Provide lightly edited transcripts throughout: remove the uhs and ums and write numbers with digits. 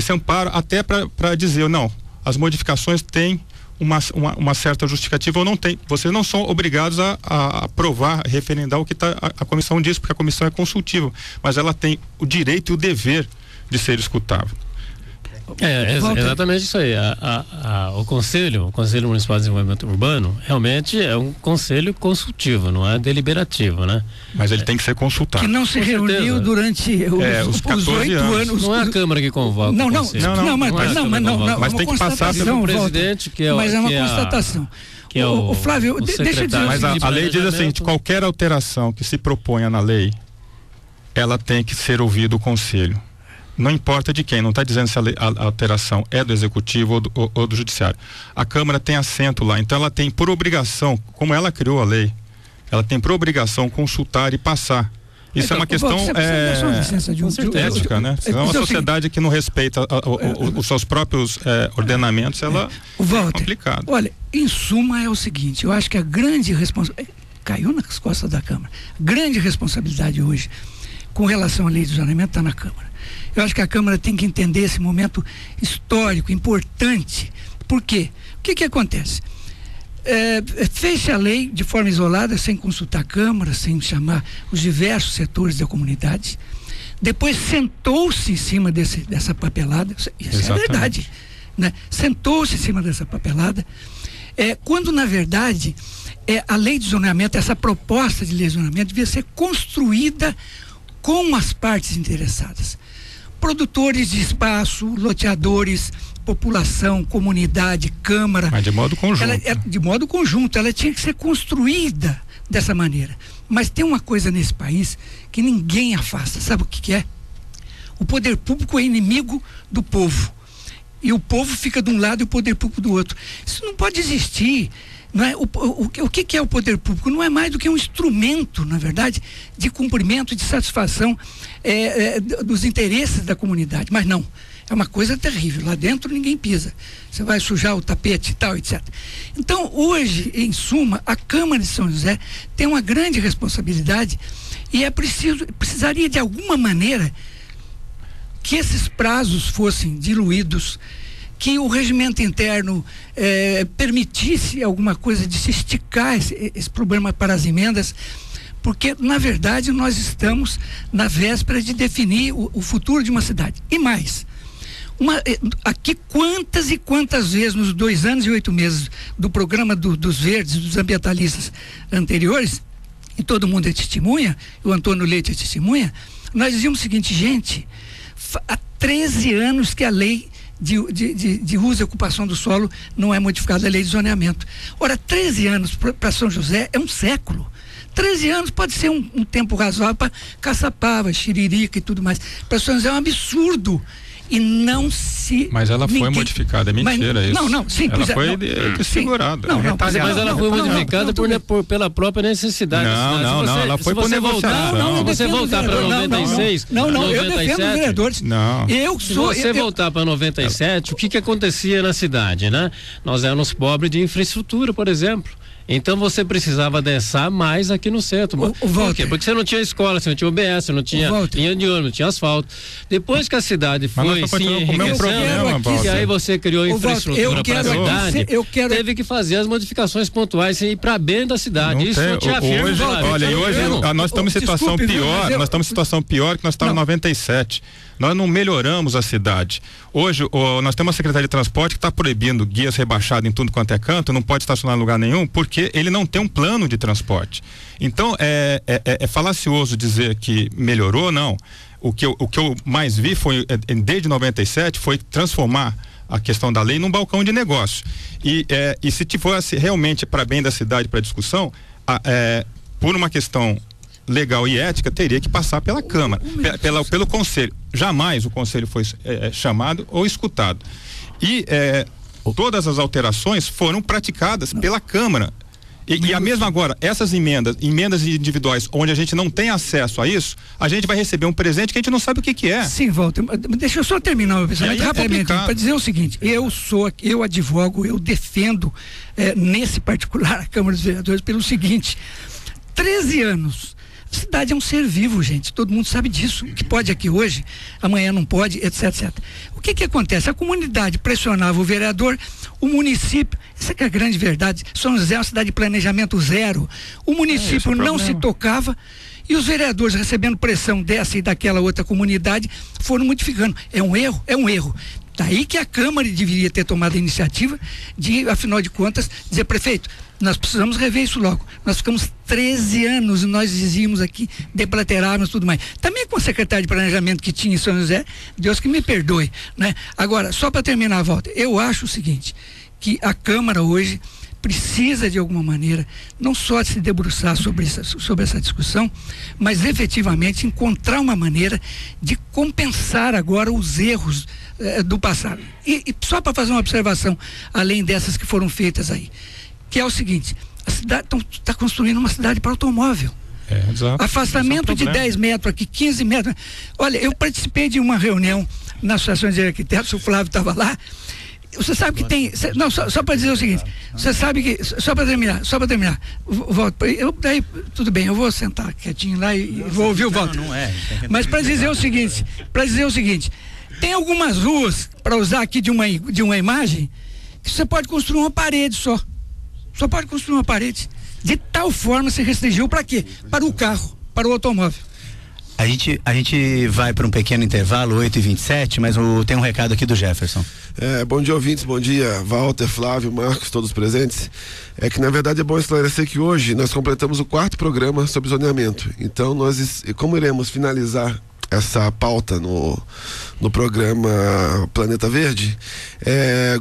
esse amparo até para dizer, não, as modificações têm uma certa justificativa ou não tem. Vocês não são obrigados a aprovar, referendar o que a comissão diz, porque a comissão é consultiva, mas ela tem o direito e o dever de ser escutável. Exatamente isso aí. O Conselho Municipal de Desenvolvimento Urbano realmente é um conselho consultivo, não é deliberativo, né? Mas ele tem que ser consultado. Que não se reuniu durante os 8 anos. Não é a Câmara que convoca. Mas tem que passar pelo presidente, que é mas é uma constatação. O Flávio, deixa eu dizer. Mas a lei diz assim, qualquer alteração que se proponha na lei, ela tem que ser ouvido o Conselho. Não importa de quem, não está dizendo se a alteração é do Executivo ou do Judiciário. A Câmara tem assento lá, então ela tem por obrigação, como ela criou a lei, ela tem por obrigação consultar e passar. Isso então, é uma questão ética, né? É uma sociedade que não respeita os seus próprios ordenamentos, ela é complicada. Olha, em suma é o seguinte, eu acho que a grande responsabilidade, caiu nas costas da Câmara, grande responsabilidade hoje com relação à lei de zoneamento está na Câmara. Eu acho que a Câmara tem que entender esse momento histórico, importante. Por quê? O que acontece? Fez-se a lei de forma isolada, sem consultar a Câmara, sem chamar os diversos setores da comunidade. Depois sentou-se em cima dessa papelada. Isso é verdade, né? Sentou-se em cima dessa papelada. Quando, na verdade, a lei de zoneamento, essa proposta de lei de zoneamento devia ser construída com as partes interessadas. Produtores de espaço, loteadores, população, comunidade, Câmara. Mas de modo conjunto. De modo conjunto, ela tinha que ser construída dessa maneira. Mas tem uma coisa nesse país que ninguém afasta, sabe o que é? O poder público é inimigo do povo. E o povo fica de um lado e o poder público do outro. Isso não pode existir. Não é? O que é o poder público? Não é mais do que um instrumento, na verdade, de cumprimento, de satisfação dos interesses da comunidade. Mas não, é uma coisa terrível. Lá dentro ninguém pisa. Você vai sujar o tapete e tal, etc. Então, hoje, em suma, a Câmara de São José tem uma grande responsabilidade e precisaria de alguma maneira que esses prazos fossem diluídos, que o regimento interno permitisse alguma coisa de se esticar esse problema para as emendas, porque, na verdade, nós estamos na véspera de definir o futuro de uma cidade. E mais, aqui quantas e quantas vezes, nos 2 anos e 8 meses do programa dos verdes, dos ambientalistas anteriores, e todo mundo é testemunha, o Antônio Leite é testemunha, nós dizíamos o seguinte, gente, há 13 anos que a lei de uso e ocupação do solo não é modificada, a lei de zoneamento. Ora, 13 anos para São José é um século. 13 anos pode ser um tempo razoável para Caçapava, Xiririca e tudo mais. Para São José é um absurdo. E não se... Mas ela foi modificada, é mentira isso. Sim. Ela foi desfigurada. Mas ela foi modificada pela própria necessidade. Não, ela foi por negociação. Se você voltar para 96... Não, eu defendo os vereadores. Não. Se você voltar para 97, o que acontecia na cidade, né? Nós éramos pobres de infraestrutura, por exemplo. Então você precisava adensar mais aqui no centro. Por quê? Porque você não tinha escola, você não tinha UBS, você não tinha linha de ônibus, não tinha asfalto. Depois que a cidade foi se enriquecendo, e aí você criou infraestrutura para a cidade, teve que fazer as modificações pontuais e ir para bem da cidade. Isso não tinha firme. Olha, e hoje nós estamos em situação pior, que nós estávamos em 97. Nós não melhoramos a cidade. Hoje, nós temos uma Secretaria de Transporte que está proibindo guias rebaixados em tudo quanto é canto, não pode estacionar em lugar nenhum, porque ele não tem um plano de transporte. Então, é falacioso dizer que melhorou, não. O que eu mais vi foi, desde 97, foi transformar a questão da lei num balcão de negócio. E se fosse realmente para bem da cidade, para discussão, por uma questão legal e ética, teria que passar pela Câmara, pelo Conselho. Jamais o Conselho foi chamado ou escutado. E todas as alterações foram praticadas pela Câmara. E a mesma agora, essas emendas individuais, onde a gente não tem acesso a isso, a gente vai receber um presente que a gente não sabe o que é. Sim, Walter, deixa eu só terminar meu pensamento rapidamente, para dizer o seguinte, eu advogo, eu defendo nesse particular a Câmara dos Vereadores pelo seguinte, 13 anos A cidade é um ser vivo, gente, todo mundo sabe disso. O que pode aqui hoje, amanhã não pode, etc, etc. O que acontece? A comunidade pressionava o vereador, o município, essa que é a grande verdade, São José é uma cidade de planejamento zero, o município não se tocava, e os vereadores, recebendo pressão dessa e daquela outra comunidade, foram modificando. É um erro? É um erro. Daí que a Câmara deveria ter tomado a iniciativa de, afinal de contas, dizer, prefeito, nós precisamos rever isso logo. Nós ficamos 13 anos e nós dizíamos aqui, deplaterávamos tudo mais. Também com a secretária de planejamento que tinha em São José, Deus que me perdoe, né? Agora, só para terminar a volta, eu acho o seguinte, que a Câmara hoje precisa de alguma maneira não só se debruçar sobre essa discussão, mas efetivamente encontrar uma maneira de compensar agora os erros do passado. E só para fazer uma observação, além dessas que foram feitas aí, que é o seguinte, a cidade está construindo uma cidade para automóvel. Exato. Afastamento de 10 metros aqui, 15 metros. Olha, eu participei de uma reunião na Associação de Arquitetos, o Flávio estava lá. Você sabe que tem. Não, só para dizer o seguinte, você sabe que. Só para terminar, volto. Daí, tudo bem, eu vou sentar quietinho lá e vou ouvir o voto. Mas para dizer o seguinte, tem algumas ruas, para usar aqui de uma imagem, que você pode construir uma parede só. Só pode construir uma parede. De tal forma se restringiu para quê? Para o carro, para o automóvel. A gente vai para um pequeno intervalo, 8h27, mas tem um recado aqui do Jefferson. Bom dia, ouvintes, bom dia, Walter, Flávio, Marcos, todos presentes. É que na verdade é bom esclarecer que hoje nós completamos o 4º programa sobre zoneamento. Então como iremos finalizar essa pauta no programa Planeta Verde,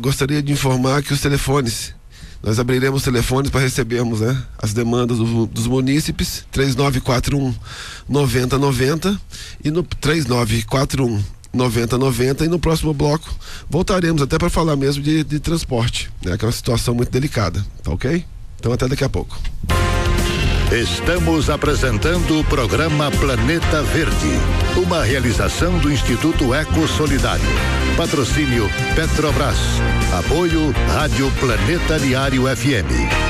gostaria de informar que os telefones, nós abriremos telefones para recebermos, né, as demandas dos munícipes, 3941-9090 e no 3941-9090, e no próximo bloco voltaremos até para falar mesmo de transporte, né, que é uma situação muito delicada, tá ok? Então até daqui a pouco. Estamos apresentando o programa Planeta Verde, uma realização do Instituto Eco Solidário. Patrocínio Petrobras. Apoio Rádio Planeta Diário FM.